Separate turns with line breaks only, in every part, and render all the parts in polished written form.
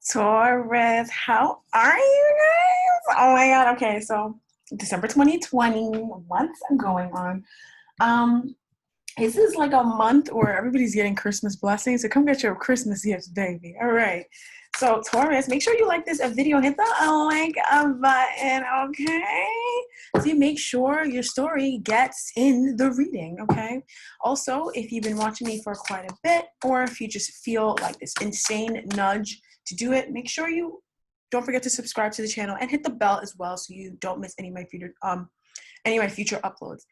Taurus, how are you guys? Oh my god. Okay, so December 2020, what's going on? Um, this is like a month where everybody's getting Christmas blessings. So come get your Christmas gifts, baby. All right. So Taurus, make sure you like this video. Hit the like button, okay? So you make sure your story gets in the reading, okay? Also, if you've been watching me for quite a bit, or if you just feel like this insane nudge to do it, make sure you don't forget to subscribe to the channel and hit the bell as well so you don't miss any of my future uploads.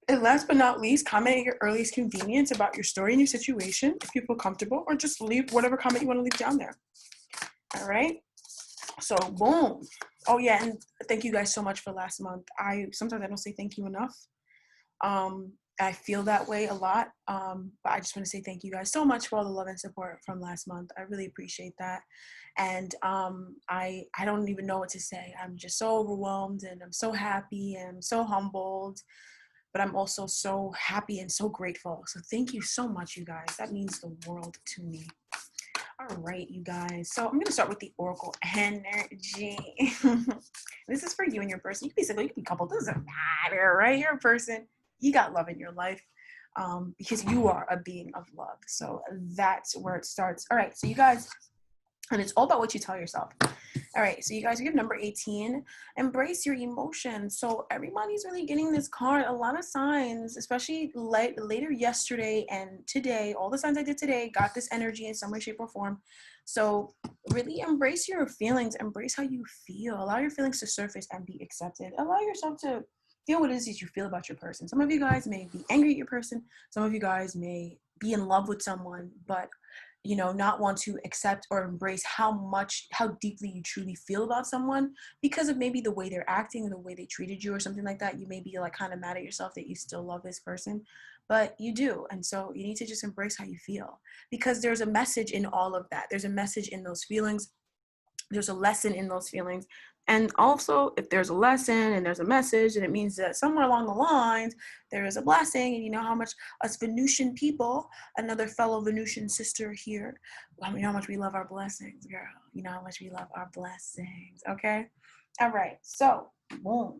And last but not least, comment at your earliest convenience about your story and your situation if you feel comfortable, or just leave whatever comment you want to leave down there. All right. So boom. Oh yeah, and thank you guys so much for last month. Sometimes I don't say thank you enough. I feel that way a lot. But I just want to say thank you guys so much for all the love and support from last month. I really appreciate that. And I don't even know what to say. I'm just so overwhelmed, and I'm so happy, and I'm so humbled, but I'm also so happy and so grateful. So thank you so much, you guys. That means the world to me. All right, you guys. So I'm going to start with the Oracle energy. This is for you and your person. You can be single, you can be coupled. It doesn't matter, right? You're a person. You got love in your life because you are a being of love. So that's where it starts. All right, so you guys, and it's all about what you tell yourself. All right, so you guys, we have number 18, embrace your emotions. So everybody's really getting this card. A lot of signs, especially later yesterday and today, all the signs I did today got this energy in some way, shape, or form. So really embrace your feelings, embrace how you feel, allow your feelings to surface and be accepted. Allow yourself to feel what it is that you feel about your person. Some of you guys may be angry at your person. Some of you guys may be in love with someone, but not want to accept or embrace how deeply you truly feel about someone because of maybe the way they're acting or the way they treated you or something like that. You may be like kind of mad at yourself that you still love this person, but you do. And so you need to just embrace how you feel, because there's a message in all of that. There's a message in those feelings. There's a lesson in those feelings. And also, if there's a lesson and there's a message, and it means that somewhere along the lines, there is a blessing. And you know how much us Venusian people, another fellow Venusian sister here, you know how much we love our blessings, girl. You know how much we love our blessings, okay? All right, so, boom.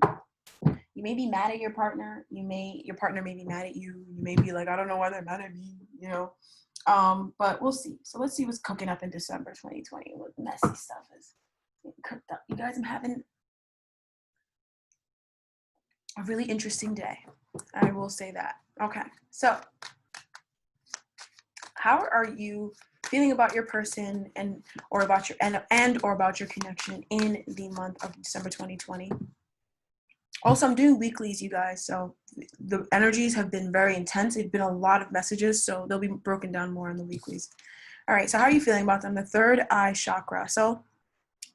You may be mad at your partner. Your partner may be mad at you. You may be like, I don't know why they're mad at me, but we'll see. So let's see what's cooking up in December 2020. What messy stuff is cooked up. You guys, I'm having a really interesting day. I will say that. Okay, so how are you feeling about your person or about your connection in the month of December 2020? Also, I'm doing weeklies, you guys, so the energies have been very intense. It's been a lot of messages, so they'll be broken down more in the weeklies. All right, so how are you feeling about them? The third eye chakra. So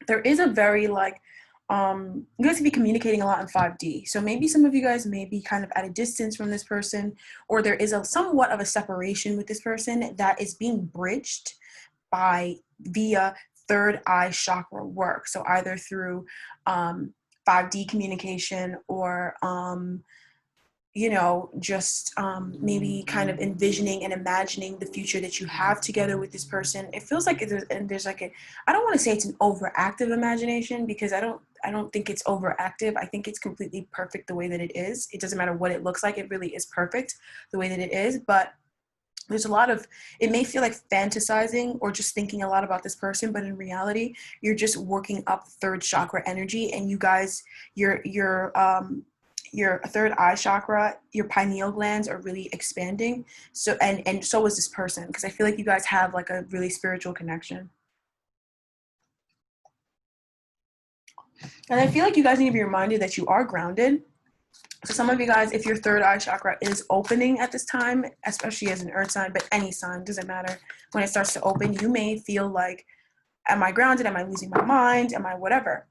there is a very you guys can be communicating a lot in 5D. So maybe some of you guys may be kind of at a distance from this person, or there is somewhat of a separation with this person that is being bridged via third eye chakra work. So either through 5D communication, or maybe kind of envisioning and imagining the future that you have together with this person. It feels like there's like I don't want to say it's an overactive imagination, because I don't think it's overactive. I think it's completely perfect the way that it is. It doesn't matter what it looks like. It really is perfect the way that it is. But there's a lot of, it may feel like fantasizing or just thinking a lot about this person, but in reality, you're just working up third chakra energy, and you guys, your third eye chakra, your pineal glands are really expanding. So, and so is this person, because I feel like you guys have like a really spiritual connection. And I feel like you guys need to be reminded that you are grounded. So some of you guys, if your third eye chakra is opening at this time, especially as an earth sign, but any sign, doesn't matter, when it starts to open, you may feel like, am I grounded? Am I losing my mind? Am I whatever?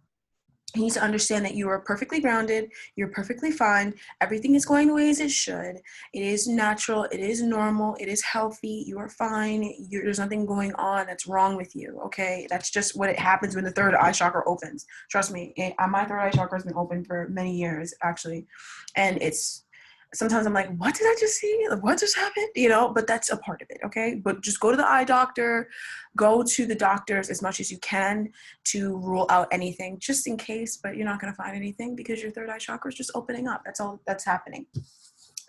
You need to understand that you are perfectly grounded. You're perfectly fine. Everything is going the way as it should. It is natural. It is normal. It is healthy. You are fine. There's nothing going on that's wrong with you, okay? That's just what it happens when the third eye chakra opens. Trust me, my third eye chakra has been open for many years, actually. And it's sometimes I'm like, what did I just see? Like, what just happened? You know, but that's a part of it, okay? But just go to the eye doctor, go to the doctors as much as you can to rule out anything just in case, but you're not going to find anything because your third eye chakra is just opening up. That's all that's happening.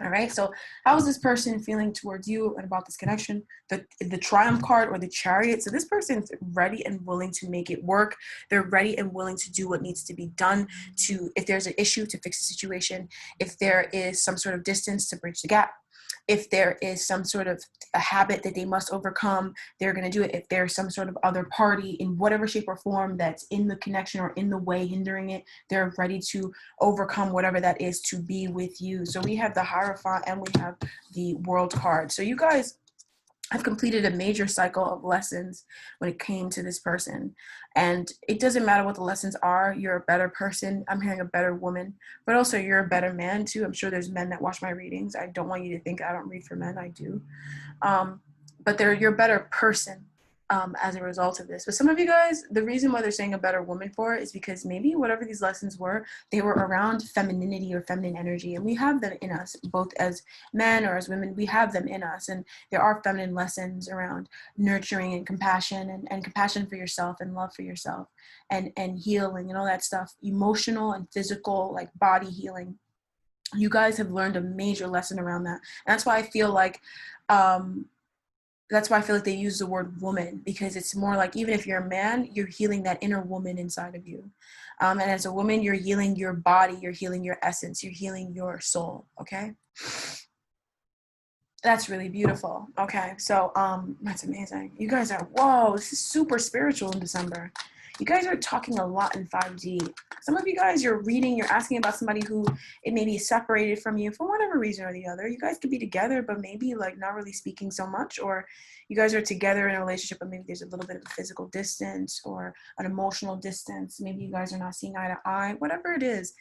All right, so how is this person feeling towards you and about this connection? The Triumph card or the Chariot. So this person's ready and willing to make it work. They're ready and willing to do what needs to be done to, if there's an issue, to fix the situation. If there is some sort of distance, to bridge the gap. If there is some sort of a habit that they must overcome, they're going to do it. If there's some sort of other party in whatever shape or form that's in the connection or in the way hindering it, they're ready to overcome whatever that is to be with you. So we have the Hierophant and we have the World card. So you guys have completed a major cycle of lessons when it came to this person. And it doesn't matter what the lessons are. You're a better person. I'm hearing a better woman, but also you're a better man too. I'm sure there's men that watch my readings. I don't want you to think I don't read for men. I do. But you're a better person as a result of this. But some of you guys, the reason why they're saying a better woman for it is because maybe whatever these lessons were, they were around femininity or feminine energy. And we have them in us, both as men or as women, we have them in us. And there are feminine lessons around nurturing and compassion and compassion for yourself and love for yourself and healing and all that stuff, emotional and physical, like body healing. You guys have learned a major lesson around that. And that's why I feel like they use the word woman, because it's more like, even if you're a man, you're healing that inner woman inside of you. And as a woman, you're healing your body, you're healing your essence, you're healing your soul, okay? That's really beautiful. Okay, so that's amazing. You guys are, whoa, this is super spiritual in December. You guys are talking a lot in 5D. Some of you guys, you're reading, you're asking about somebody who it may be separated from you for whatever reason or the other. You guys could be together, but maybe like not really speaking so much, or you guys are together in a relationship, but maybe there's a little bit of a physical distance or an emotional distance. Maybe you guys are not seeing eye to eye, whatever it is.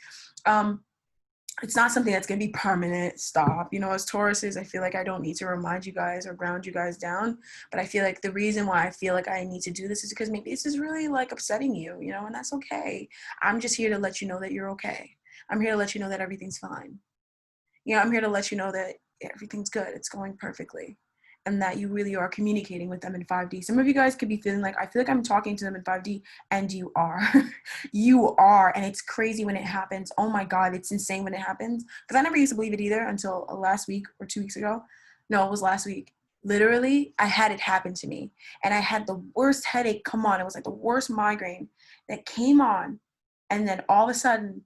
It's not something that's going to be permanent. Stop. You know, as Tauruses, I feel like I don't need to remind you guys or ground you guys down. But I feel like the reason why I feel like I need to do this is because maybe this is really like upsetting you, you know, and that's okay. I'm just here to let you know that you're okay. I'm here to let you know that everything's fine. You know, I'm here to let you know that everything's good. It's going perfectly. And that you really are communicating with them in 5D. Some of you guys could be feeling like, I feel like I'm talking to them in 5D, and you are. You are, and it's crazy when it happens. Oh my God, it's insane when it happens. Because I never used to believe it either until last week or 2 weeks ago. No, it was last week. Literally, I had it happen to me. And I had the worst headache come on. It was like the worst migraine that came on. And then all of a sudden,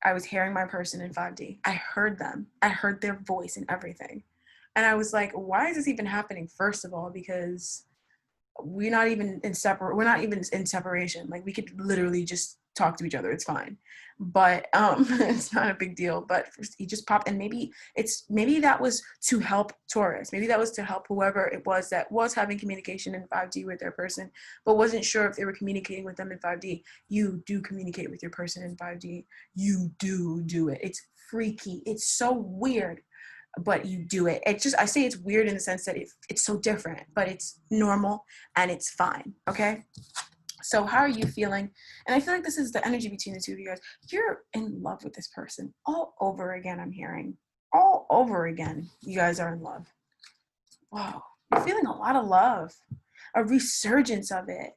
I was hearing my person in 5D. I heard them. I heard their voice and everything. And I was like, why is this even happening? First of all, because we're not even in separation. Like, we could literally just talk to each other. It's fine. But it's not a big deal. But he just popped, and maybe that was to help Taurus. Maybe that was to help whoever it was that was having communication in 5D with their person, but wasn't sure if they were communicating with them in 5D. You do communicate with your person in 5D. You do it. It's freaky. It's so weird, but you do it. I say it's weird in the sense that it's so different, but it's normal and it's fine, okay? So how are you feeling? And I feel like this is the energy between the two of you guys. You're in love with this person all over again, I'm hearing. All over again, you guys are in love. Wow, you're feeling a lot of love, a resurgence of it.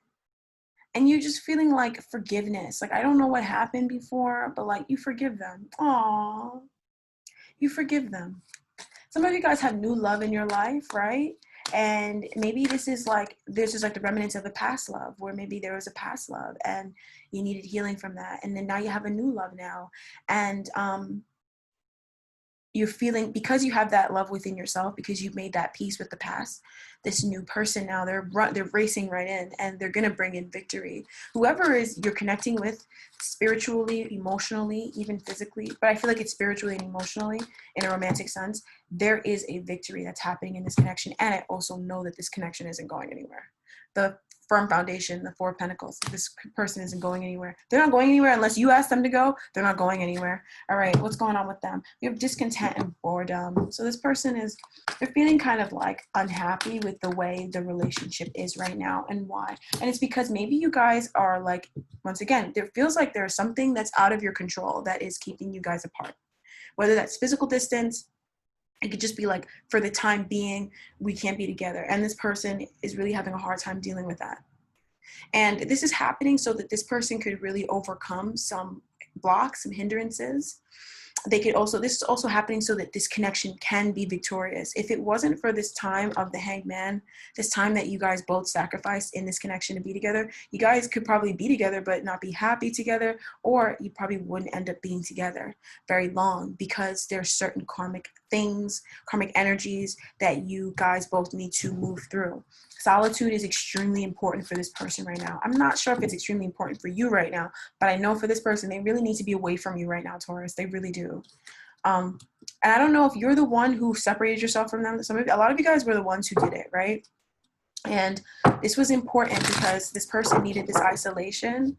And you're just feeling like forgiveness. Like, I don't know what happened before, but like, you forgive them. Aww, you forgive them. Some of you guys have new love in your life, right? And maybe this is like the remnants of a past love, where maybe there was a past love and you needed healing from that. And then now you have a new love now. And you're feeling, because you have that love within yourself, because you've made that peace with the past, this new person now, they're racing right in, and they're going to bring in victory. Whoever is you're connecting with spiritually, emotionally, even physically, but I feel like it's spiritually and emotionally in a romantic sense, there is a victory that's happening in this connection. And I also know that this connection isn't going anywhere. The firm foundation, the Four of Pentacles, this person isn't going anywhere. They're not going anywhere unless you ask them to go. They're not going anywhere. All right, what's going on with them? You have discontent and boredom. So this person they're feeling kind of like unhappy with the way the relationship is right now. And why? And it's because maybe you guys are like, once again, there feels like there's something that's out of your control that is keeping you guys apart. Whether that's physical distance, It could just be like, for the time being, we can't be together. And this person is really having a hard time dealing with that. And this is happening so that this person could really overcome some blocks, some hindrances. They could also, this is also happening so that this connection can be victorious. If it wasn't for this time of the Hanged Man, this time that you guys both sacrificed in this connection to be together, you guys could probably be together but not be happy together, or you probably wouldn't end up being together very long, because there's certain karmic things, karmic energies that you guys both need to move through. Solitude is extremely important for this person right now. I'm not sure if it's extremely important for you right now, but I know for this person, they really need to be away from you right now, Taurus. They really do. And I don't know if you're the one who separated yourself from them. A lot of you guys were the ones who did it, right? And this was important because this person needed this isolation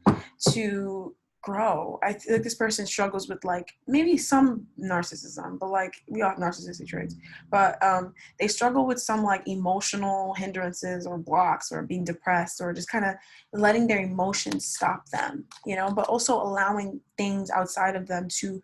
to grow. I feel like this person struggles with like maybe some narcissism, but like we all have narcissistic traits, but they struggle with some like emotional hindrances or blocks, or being depressed, or just kind of letting their emotions stop them, you know, but also allowing things outside of them to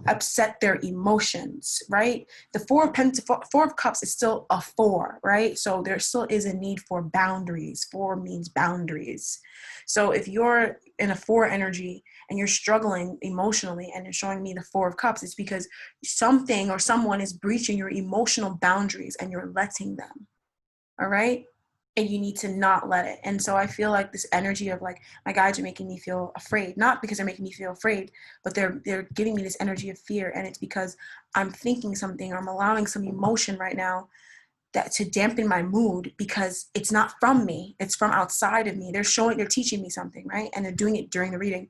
upset their emotions, right? The Four of Cups is still a 4, right? So there still is a need for boundaries. 4 means boundaries. So if you're in a 4 energy and you're struggling emotionally and you're showing me the 4 of Cups, it's because something or someone is breaching your emotional boundaries and you're letting them, all right? And you need to not let it. And so I feel like this energy of like, my guides are making me feel afraid, not because they're making me feel afraid, but they're giving me this energy of fear. And it's because I'm thinking something, or I'm allowing some emotion right now that to dampen my mood, because it's not from me, it's from outside of me. They're teaching me something, right? And they're doing it during the reading.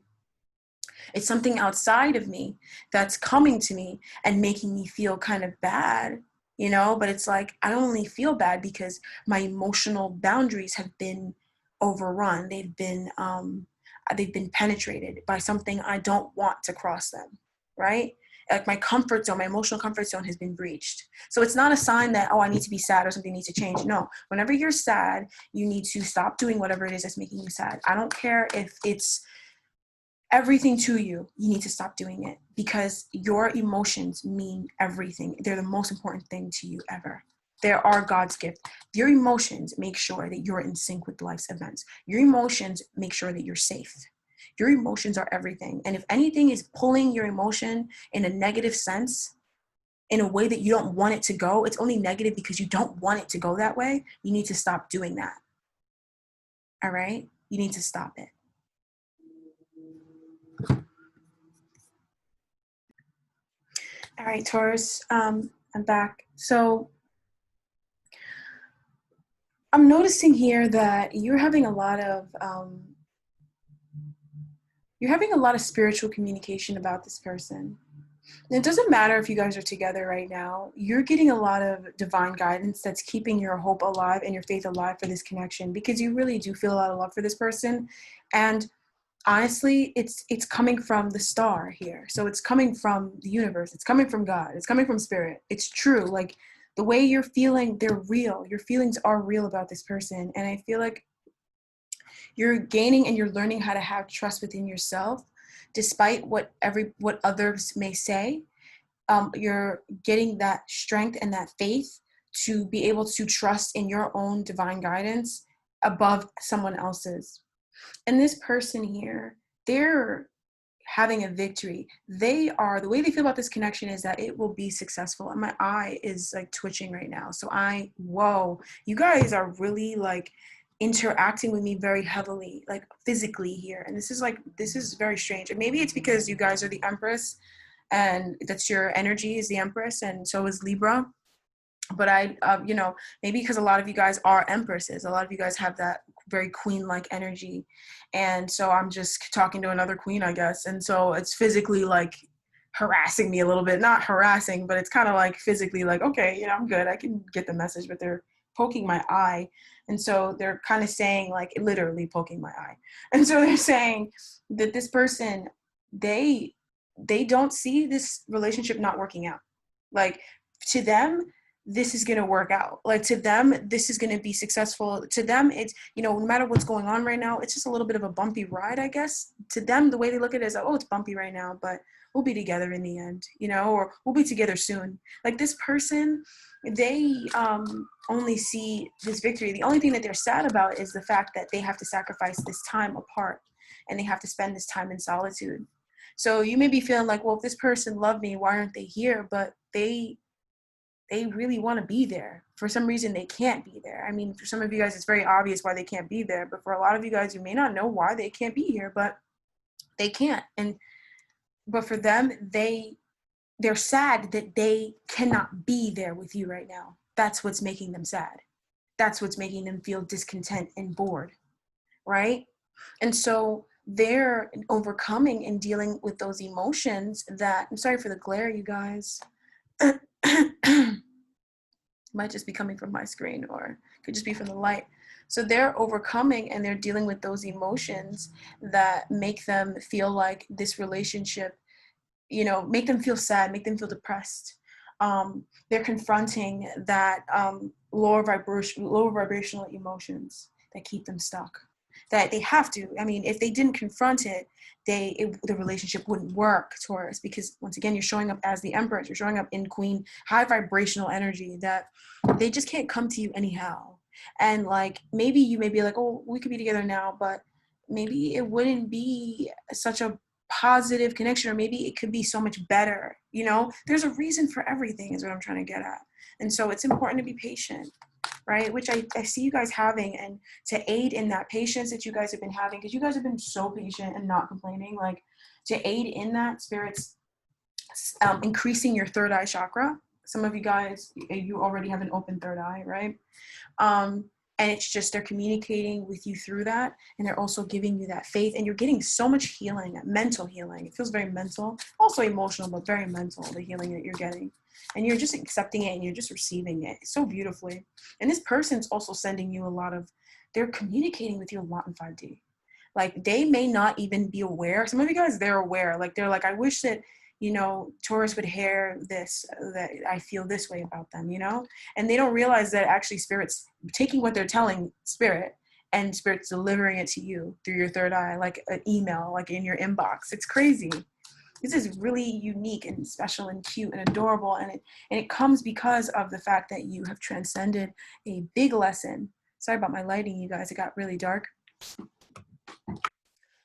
It's something outside of me that's coming to me and making me feel kind of bad, you know, but it's like, I only feel bad because my emotional boundaries have been overrun. They've been penetrated by something I don't want to cross them, right? Like my comfort zone, my emotional comfort zone has been breached. So it's not a sign that, oh, I need to be sad or something needs to change. No, whenever you're sad, you need to stop doing whatever it is that's making you sad. I don't care if it's everything to you, you need to stop doing it, because your emotions mean everything. They're the most important thing to you ever. They are God's gift. Your emotions make sure that you're in sync with life's events. Your emotions make sure that you're safe. Your emotions are everything. And if anything is pulling your emotion in a negative sense, in a way that you don't want it to go, it's only negative because you don't want it to go that way. You need to stop doing that. All right? You need to stop it. All right, Taurus, I'm back. So I'm noticing here that you're having a lot of spiritual communication about this person. And it doesn't matter if you guys are together right now. You're getting a lot of divine guidance that's keeping your hope alive and your faith alive for this connection, because you really do feel a lot of love for this person. And honestly, it's coming from the star here. So it's coming from the universe. It's coming from God. It's coming from spirit. It's true. Like the way you're feeling, they're real. Your feelings are real about this person. And I feel like you're gaining and you're learning how to have trust within yourself, despite what others may say. You're getting that strength and that faith to be able to trust in your own divine guidance above someone else's. And this person here, they're having a victory. The way they feel about this connection is that it will be successful. And my eye is like twitching right now. So whoa, you guys are really like interacting with me very heavily, like physically here. And this is very strange. And maybe it's because you guys are the Empress, and that's your energy is the Empress, and so is Libra. But maybe because a lot of you guys are Empresses, a lot of you guys have that very queen-like energy, and so I'm just talking to another queen, I guess, and so it's physically like harassing me a little bit. Not harassing, but it's kind of like physically like, okay, I'm good, I can get the message, but they're poking my eye, and so they're kind of saying, like, literally poking my eye, and so they're saying that this person, they don't see this relationship not working out. Like, to them, this is going to work out. Like, to them, this is going to be successful. To them, it's, you know, no matter what's going on right now, it's just a little bit of a bumpy ride, I guess. To them, the way they look at it is like, oh, it's bumpy right now, but we'll be together in the end, you know, or we'll be together soon. Like, this person, they only see this victory. The only thing that they're sad about is the fact that they have to sacrifice this time apart, and they have to spend this time in solitude. So you may be feeling like, well, if this person loved me, why aren't they here? But they really want to be there. For some reason, they can't be there. I mean, for some of you guys, it's very obvious why they can't be there. But for a lot of you guys, you may not know why they can't be here, but they can't. But for them, they're sad that they cannot be there with you right now. That's what's making them sad. That's what's making them feel discontent and bored, right? And so they're overcoming and dealing with those emotions that, I'm sorry for the glare, you guys. Might just be coming from my screen, or could just be from the light. So they're overcoming and they're dealing with those emotions that make them feel like this relationship, you know, make them feel sad, make them feel depressed. They're confronting that lower vibrational emotions that keep them stuck, that they have to. I mean, if they didn't confront it, the relationship wouldn't work, Taurus, because once again, you're showing up as the Empress, you're showing up in Queen, high vibrational energy, that they just can't come to you anyhow. And like, maybe you may be like, oh, we could be together now, but maybe it wouldn't be such a positive connection, or maybe it could be so much better. You know, there's a reason for everything is what I'm trying to get at. And so it's important to be patient, right? Which I see you guys having, and to aid in that patience that you guys have been having, because you guys have been so patient and not complaining, like, to aid in that, Spirit's increasing your third eye chakra. Some of you guys, you already have an open third eye, right? And it's just, they're communicating with you through that, and they're also giving you that faith, and you're getting so much healing, mental healing. It feels very mental, also emotional, but very mental, the healing that you're getting. And you're just accepting it, and you're just receiving it so beautifully. And this person's also sending you a lot of, they're communicating with you a lot in 5D. Like, they may not even be aware. Some of you guys, they're aware. Like, they're like, I wish that, you know, Taurus would hear this, that I feel this way about them, you know? And they don't realize that actually Spirit's taking what they're telling Spirit, and Spirit's delivering it to you through your third eye, like an email, like in your inbox. It's crazy. This is really unique and special and cute and adorable. And it comes because of the fact that you have transcended a big lesson. Sorry about my lighting, you guys. It got really dark.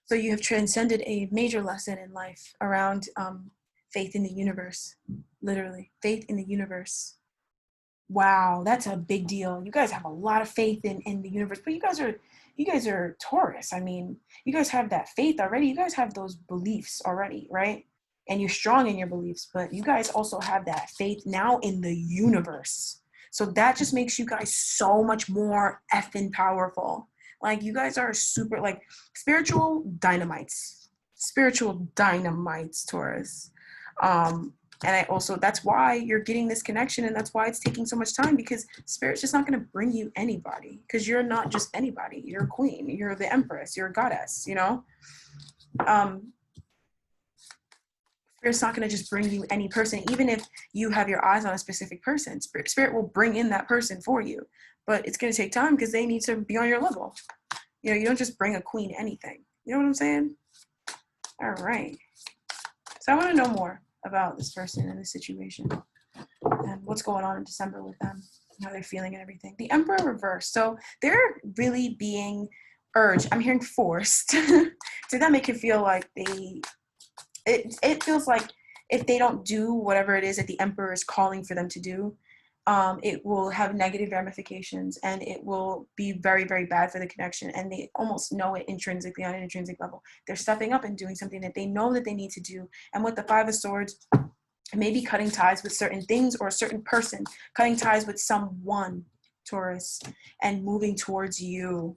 So you have transcended a major lesson in life around faith in the universe. Literally, faith in the universe. Wow, that's a big deal. You guys have a lot of faith in the universe, but you guys are Taurus. I mean, you guys have that faith already. You guys have those beliefs already, right? And you're strong in your beliefs, but you guys also have that faith now in the universe. So that just makes you guys so much more effing powerful. Like, you guys are super, like, spiritual dynamites, Taurus. And I also, that's why you're getting this connection, and that's why it's taking so much time, because Spirit's just not going to bring you anybody, because you're not just anybody. You're a queen, you're the Empress, you're a goddess, you know? Spirit's not going to just bring you any person, even if you have your eyes on a specific person. Spirit will bring in that person for you, but it's going to take time, because they need to be on your level. You know, you don't just bring a queen anything. You know what I'm saying? All right. So I want to know more about this person and this situation, and what's going on in December with them, how they're feeling and everything. The Emperor reversed. So they're really being urged. I'm hearing forced. To them, it can feel like it feels like if they don't do whatever it is that the Emperor is calling for them to do, it will have negative ramifications, and it will be very, very bad for the connection. And they almost know it intrinsically, on an intrinsic level. They're stepping up and doing something that they know that they need to do. And with the Five of Swords, maybe cutting ties with certain things or a certain person, cutting ties with someone, Taurus, and moving towards you.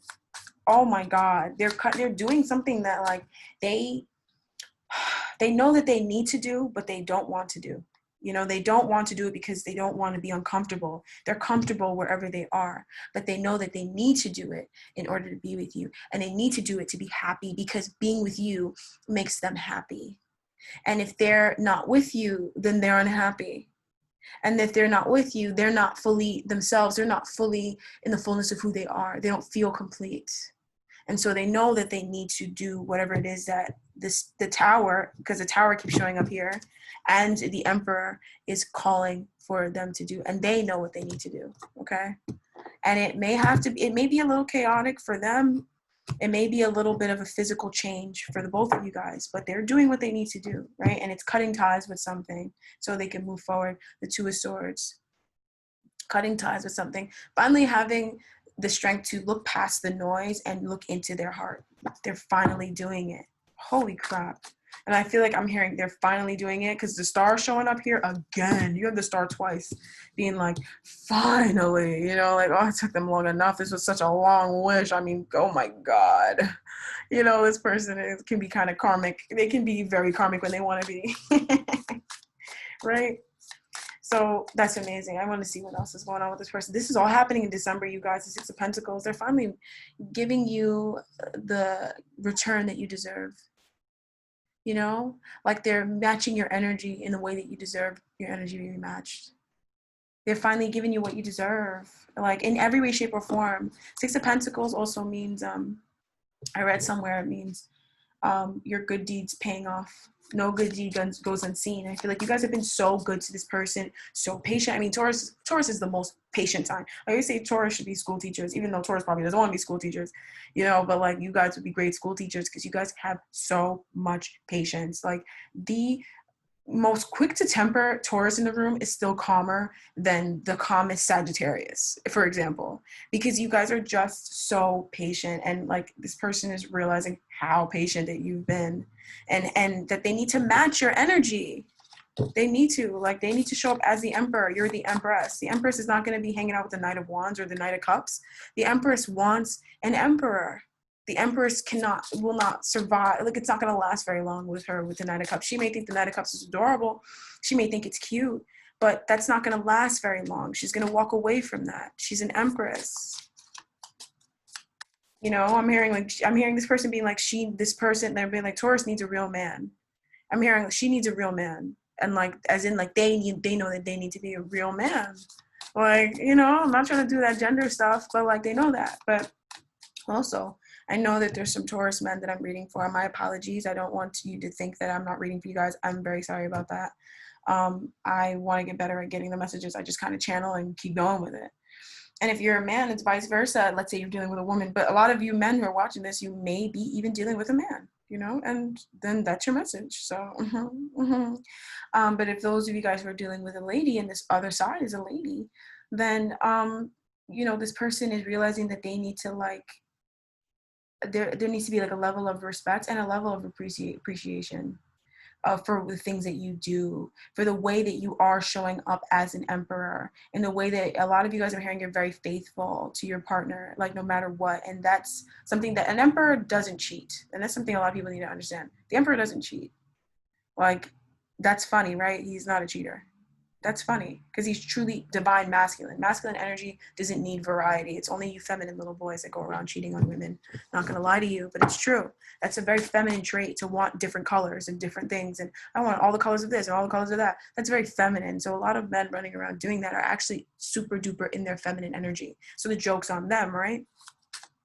Oh my God, they're doing something that, like, they know that they need to do, but they don't want to do. You know, they don't want to do it because they don't want to be uncomfortable. They're comfortable wherever they are, but they know that they need to do it in order to be with you. And they need to do it to be happy, because being with you makes them happy. And if they're not with you, then they're unhappy. And if they're not with you, they're not fully themselves. They're not fully in the fullness of who they are. They don't feel complete. And so they know that they need to do whatever it is that the tower, because the tower keeps showing up here, and the emperor is calling for them to do, and they know what they need to do, okay? And it may be a little chaotic for them. It may be a little bit of a physical change for the both of you guys, but they're doing what they need to do, right? And it's cutting ties with something so they can move forward. The Two of Swords, cutting ties with something, finally having the strength to look past the noise and look into their heart. They're finally doing it. Holy crap. And I feel like I'm hearing they're finally doing it because the star showing up here again. You have the star twice being like, finally, you know, like, oh, it took them long enough. This was such a long wish. I mean, oh my God. You know, this person can be kind of karmic. They can be very karmic when they want to be. Right? So that's amazing. I want to see what else is going on with this person. This is all happening in December, you guys. The Six of Pentacles. They're finally giving you the return that you deserve. You know, like they're matching your energy in the way that you deserve your energy to be matched. They're finally giving you what you deserve, like in every way, shape, or form. Six of Pentacles also means, I read somewhere it means your good deeds paying off. No good deed goes unseen. I feel like you guys have been so good to this person, so patient. I mean, Taurus is the most patient sign. I always say Taurus should be school teachers, even though Taurus probably doesn't want to be school teachers, you know, but like you guys would be great school teachers because you guys have so much patience. Like the most quick to temper Taurus in the room is still calmer than the calmest Sagittarius, for example, because you guys are just so patient, and like this person is realizing how patient that you've been, and that they need to match your energy. They need to show up as the Emperor. You're the Empress. The Empress is not going to be hanging out with the Knight of Wands or the Knight of Cups. The Empress wants an Emperor. The Empress will not survive. Like, it's not going to last very long with her with the Knight of Cups. She may think the Knight of Cups is adorable. She may think it's cute, but that's not going to last very long. She's going to walk away from that. She's an Empress. You know, I'm hearing this person being like, they're being like, Taurus needs a real man. I'm hearing she needs a real man. And like, as in like, they know that they need to be a real man. Like, you know, I'm not trying to do that gender stuff, but like, they know that. But also, I know that there's some Taurus men that I'm reading for. My apologies. I don't want you to think that I'm not reading for you guys. I'm very sorry about that. I want to get better at getting the messages. I just kind of channel and keep going with it. And if you're a man, it's vice versa. Let's say you're dealing with a woman, but a lot of you men who are watching this, you may be even dealing with a man, you know, and then that's your message. So, but if those of you guys who are dealing with a lady and this other side is a lady, then, you know, this person is realizing that they need to like, there needs to be like a level of respect and a level of appreciation for the things that you do, for the way that you are showing up as an emperor, and the way that a lot of you guys are hearing you're very faithful to your partner, like no matter what. And that's something that an emperor doesn't cheat. And that's something a lot of people need to understand. The emperor doesn't cheat. Like, that's funny, right? He's not a cheater. That's funny because he's truly divine masculine. Masculine energy doesn't need variety. It's only you feminine little boys that go around cheating on women. Not going to lie to you, but it's true. That's a very feminine trait, to want different colors and different things. And I want all the colors of this and all the colors of that. That's very feminine. So a lot of men running around doing that are actually super duper in their feminine energy. So the joke's on them, right?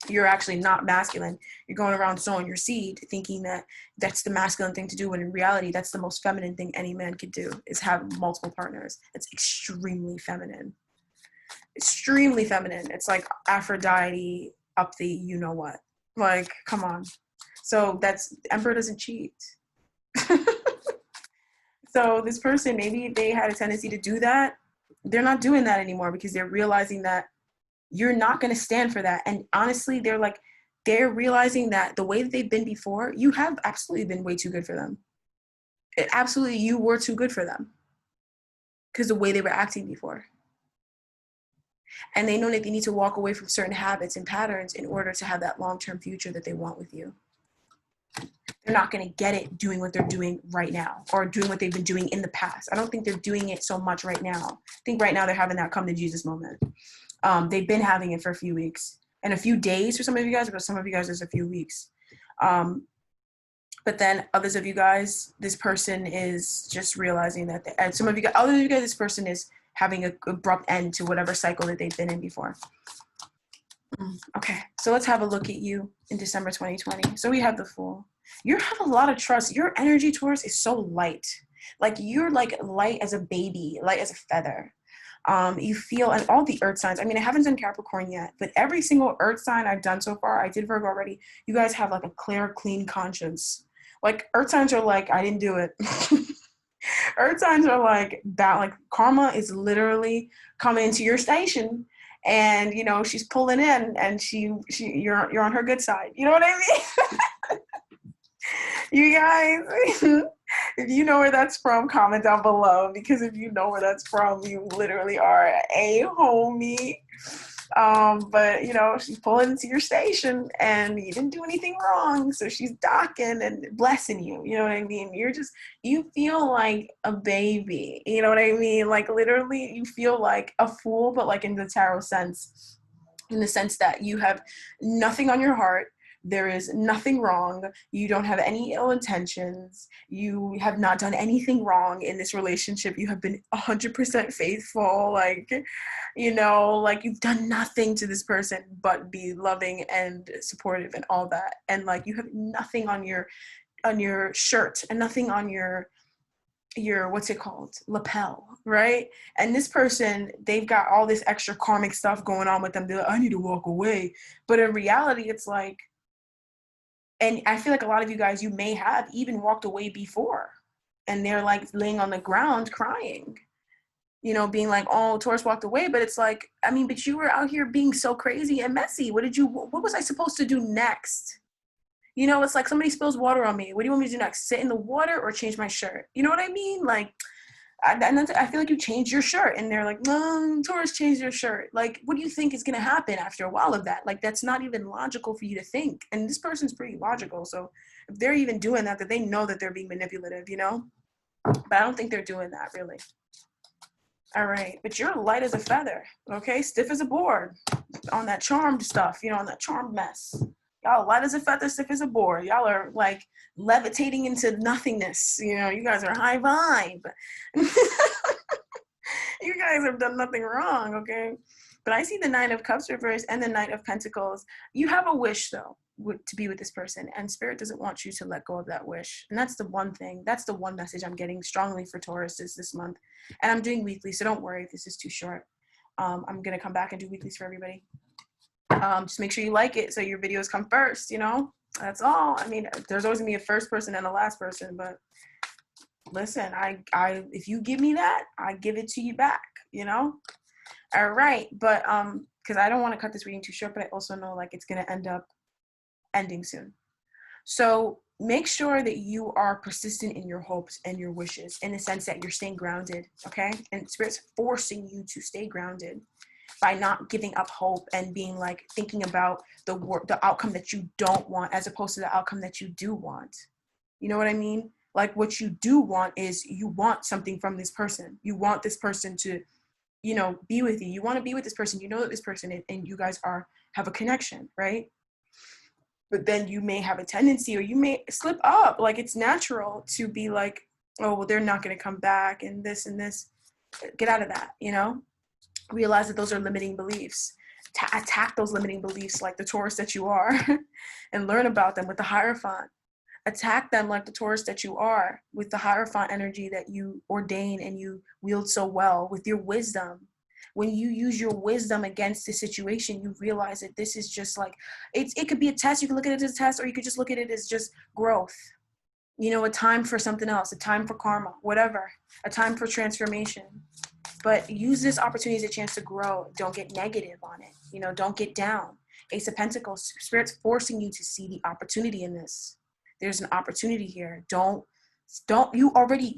You're actually not masculine. You're going around sowing your seed thinking that that's the masculine thing to do, when in reality that's the most feminine thing any man could do, is have multiple partners. It's extremely feminine. Extremely feminine. It's like Aphrodite up the you know what. Like, come on. So that's, Emperor doesn't cheat. So this person, maybe they had a tendency to do that. They're not doing that anymore because they're realizing that you're not going to stand for that. And honestly, they're realizing that the way that they've been before, you have absolutely been way too good for them. Absolutely, you were too good for them because the way they were acting before. And they know that they need to walk away from certain habits and patterns in order to have that long-term future that they want with you. They're not going to get it doing what they're doing right now, or doing what they've been doing in the past. I don't think they're doing it so much right now. I think right now they're having that come to Jesus moment. They've been having it for a few weeks and a few days for some of you guys, but some of you guys it's a few weeks. But then others of you guys, this person is just realizing that, and some of you guys, others of you guys, this person is having an abrupt end to whatever cycle that they've been in before. Okay, so let's have a look at you in December 2020. So we have the Fool. You have a lot of trust. Your energy, Taurus, is so light. Like you're like light as a baby, light as a feather. You feel, and all the earth signs, I mean, I haven't done Capricorn yet, but every single earth sign I've done so far, I did Virgo already, you guys have like a clear, clean conscience. Like earth signs are like, I didn't do it. Earth signs are like that, like karma is literally coming into your station, and you know she's pulling in, and you're on her good side. You know what I mean? You guys, if you know where that's from, comment down below, because if you know where that's from, you literally are a homie. But you know, she's pulling into your station and you didn't do anything wrong, so she's docking and blessing you. You know what I mean? You feel like a baby. You know what I mean? Like literally you feel like a fool, but like in the tarot sense, in the sense that you have nothing on your heart. There is nothing wrong. You don't have any ill intentions. You have not done anything wrong in this relationship. You have been 100% faithful. Like, you know, like you've done nothing to this person but be loving and supportive and all that. And like you have nothing on your shirt and nothing on your what's it called, lapel, right? And this person, they've got all this extra karmic stuff going on with them. They're like, I need to walk away. But in reality, it's like, and I feel like a lot of you guys, you may have even walked away before, and they're like laying on the ground crying, you know, being like, oh, Taurus walked away. But it's like, I mean, but you were out here being so crazy and messy. What was I supposed to do next? You know, it's like somebody spills water on me. What do you want me to do next? Sit in the water or change my shirt? You know what I mean? Like, I feel like you changed your shirt, and they're like, no, Taurus changed your shirt. Like, what do you think is going to happen after a while of that? Like, that's not even logical for you to think. And this person's pretty logical. So if they're even doing that they know that they're being manipulative, you know? But I don't think they're doing that, really. All right. But you're light as a feather, okay? Stiff as a board on that charmed stuff, you know, on that charmed mess. Y'all light as a feather, stiff as a board. Y'all are like levitating into nothingness. You know, you guys are high vibe. You guys have done nothing wrong, okay? But I see the Nine of Cups reversed and the Knight of Pentacles. You have a wish, though, to be with this person, and Spirit doesn't want you to let go of that wish. And that's the one thing, that's the one message I'm getting strongly for Taurus this month. And I'm doing weekly, so don't worry if this is too short. I'm going to come back and do weeklies for everybody. Just make sure you like it so your videos come first, you know? That's all. I mean, there's always gonna be a first person and a last person, but listen, I if you give me that, I give it to you back, you know? All right, but because I don't want to cut this reading too short, but I also know like it's gonna end up ending soon. So make sure that you are persistent in your hopes and your wishes, in the sense that you're staying grounded, okay? And Spirit's forcing you to stay grounded by not giving up hope and being like thinking about the outcome that you don't want as opposed to the outcome that you do want. You know what I mean? Like what you do want is you want something from this person. You want this person to, you know, be with you. You want to be with this person. You know that this person and you guys have a connection, right? But then you may have a tendency, or you may slip up. Like it's natural to be like, oh, well, they're not going to come back and this and this. Get out of that, you know? Realize that those are limiting beliefs. Attack those limiting beliefs like the Taurus that you are and learn about them with the Hierophant. Attack them like the Taurus that you are with the Hierophant energy that you ordain and you wield so well with your wisdom. When you use your wisdom against the situation, you realize that this is just like, it could be a test. You can look at it as a test, or you could just look at it as just growth. You know, a time for something else, a time for karma, whatever, a time for transformation. But use this opportunity as a chance to grow. Don't get negative on it. You know, don't get down. Ace of Pentacles, Spirit's forcing you to see the opportunity in this. There's an opportunity here. You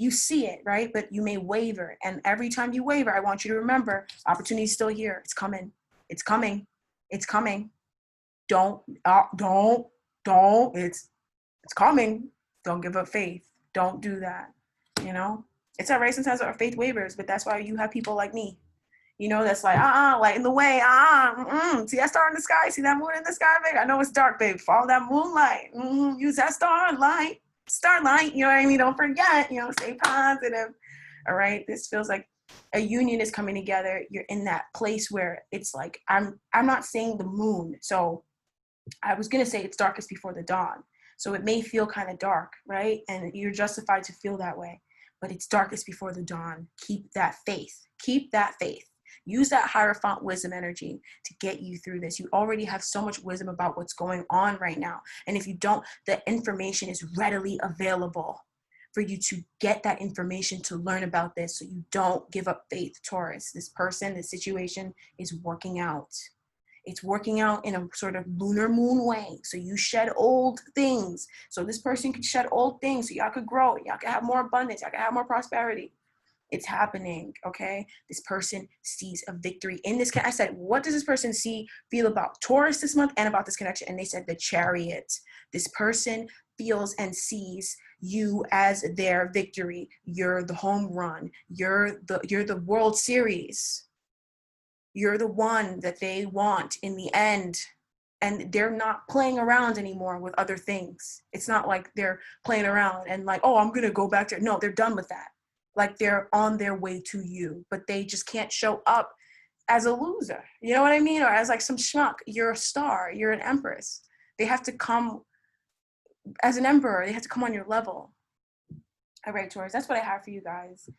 see it, right? But you may waver. And every time you waver, I want you to remember, opportunity's still here. It's coming. It's coming. It's coming. It's coming. Don't give up faith. Don't do that. You know? It's all right sometimes our faith wavers, but that's why you have people like me, you know, that's like, light in the way, see that star in the sky, see that moon in the sky, babe? I know it's dark, babe. Follow that moonlight. Use that star and light. starlight, you know what I mean? Don't forget, you know, stay positive. All right. This feels like a union is coming together. You're in that place where it's like, I'm not saying the moon. So I was going to say it's darkest before the dawn. So it may feel kind of dark, right? And you're justified to feel that way, but it's darkest before the dawn. Keep that faith. Keep that faith. Use that Hierophant wisdom energy to get you through this. You already have so much wisdom about what's going on right now. And if you don't, the information is readily available for you to get that information to learn about this so you don't give up faith, Taurus. This person, this situation is working out. It's working out in a sort of lunar moon way. So you shed old things. So this person could shed old things so y'all could grow. Y'all could have more abundance. Y'all could have more prosperity. It's happening, okay? This person sees a victory in this. I said, what does this person feel about Taurus this month and about this connection? And they said the Chariot. This person feels and sees you as their victory. You're the home run. You're the World Series. You're the one that they want in the end. And they're not playing around anymore with other things. It's not like they're playing around and like, oh, I'm going to go back to, no, they're done with that. Like they're on their way to you, but they just can't show up as a loser. You know what I mean? Or as like some schmuck. You're a star. You're an empress. They have to come as an emperor. They have to come on your level. All right, Taurus, that's what I have for you guys.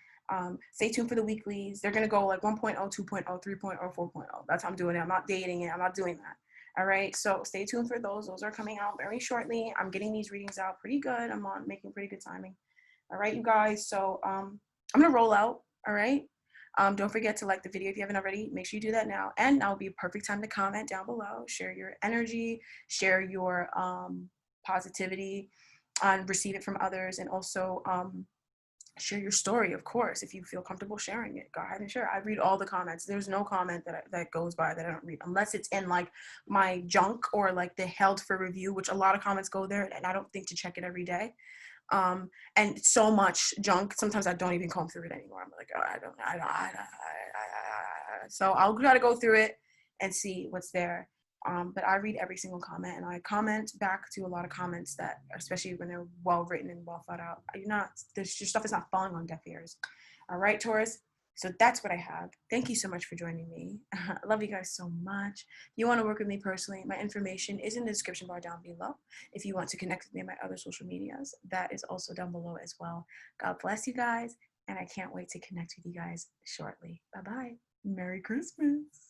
Stay tuned for the weeklies. They're going to go like 1.0, 2.0, 3.0, 4.0. That's how I'm doing it. I'm not dating it. I'm not doing that. All right, so stay tuned for those. Those are coming out very shortly. I'm getting these readings out pretty good. I'm on making pretty good timing. All right, you guys. So I'm going to roll out. All right. Don't forget to like the video if you haven't already. Make sure you do that now. And now will be a perfect time to comment down below. Share your energy. Share your positivity. And receive it from others. And also share your story, of course, if you feel comfortable sharing it. Go ahead and share. I read all the comments. There's no comment that goes by that I don't read, unless it's in like my junk or like the held for review, which a lot of comments go there, and I don't think to check it every day. And so much junk, sometimes I don't even comb through it anymore. I'm like, oh, so I'll try to go through it and see what's there. But I read every single comment, and I comment back to a lot of comments that, especially when they're well written and well thought out, your stuff is not falling on deaf ears. All right, Taurus. So that's what I have. Thank you so much for joining me. I love you guys so much. If you want to work with me personally, my information is in the description bar down below. If you want to connect with me on my other social medias, that is also down below as well. God bless you guys, and I can't wait to connect with you guys shortly. Bye-bye. Merry Christmas.